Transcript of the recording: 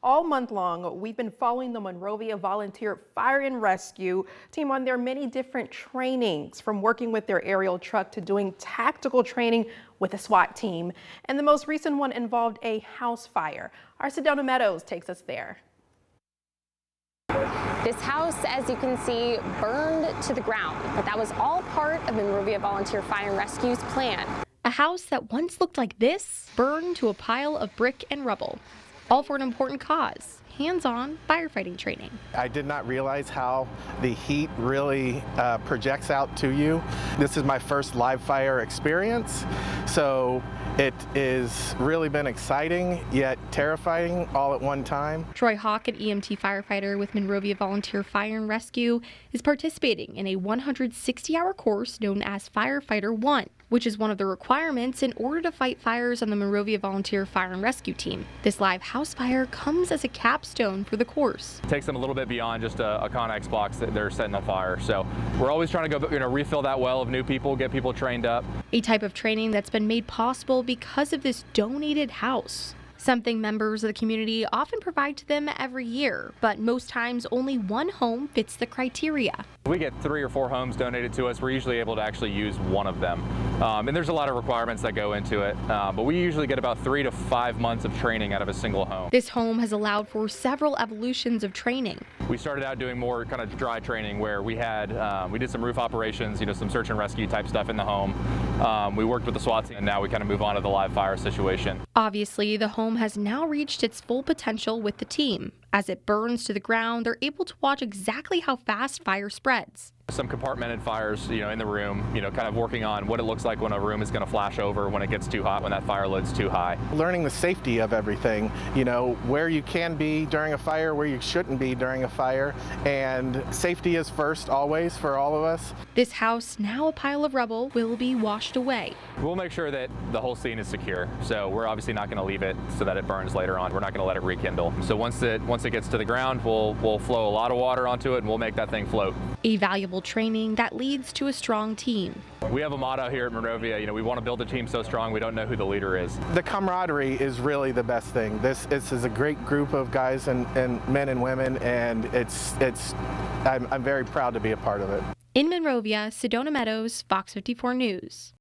All month long, we've been following the Monrovia Volunteer Fire and Rescue team on their many different trainings, from working with their aerial truck to doing tactical training with a SWAT team. And the most recent one involved a house fire. Our Sedona Meadows takes us there. This house, as you can see, burned to the ground, but that was all part of Monrovia Volunteer Fire and Rescue's plan. A house that once looked like this burned to a pile of brick and rubble, all for an important cause: hands-on firefighting training. I did not realize how the heat really projects out to you. This is my first live fire experience, so it has really been exciting yet terrifying all at one time. Troy Hawk, an EMT firefighter with Monrovia Volunteer Fire and Rescue, is participating in a 160-hour course known as Firefighter 1, which is one of the requirements in order to fight fires on the Monrovia Volunteer Fire and Rescue team. This live house fire comes as a capstone for the course. It takes them a little bit beyond just a Connex box that they're setting on fire. So we're always trying to go, refill that well of new people, get people trained up. A type of training that's been made possible because of this donated house. Something members of the community often provide to them every year, but most times only one home fits the criteria. We get 3 or 4 homes donated to us. We're usually able to actually use one of them. And there's a lot of requirements that go into it, but we usually get about 3 to 5 months of training out of a single home. This home has allowed for several evolutions of training. We started out doing more kind of dry training where we did some roof operations, some search and rescue type stuff in the home. We worked with the SWAT team, and now we kind of move on to the live fire situation. Obviously, the home has now reached its full potential with the team. As it burns to the ground, they're able to watch exactly how fast fire spreads. Some compartmented fires, in the room, kind of working on what it looks like when a room is going to flash over when it gets too hot, when that fire load's too high. Learning the safety of everything, where you can be during a fire, where you shouldn't be during a fire, and safety is first always for all of us. This house, now a pile of rubble, will be washed away. We'll make sure that the whole scene is secure, so we're obviously not going to leave it so that it burns later on. We're not going to let it rekindle. So once it gets to the ground, we'll flow a lot of water onto it and we'll make that thing float. A valuable training that leads to a strong team. We have a motto here at Monrovia, we want to build a team so strong we don't know who the leader is. The camaraderie is really the best thing. This is a great group of guys and men and women, and I'm very proud to be a part of it. In Monrovia, Sedona Meadows, Fox 54 News.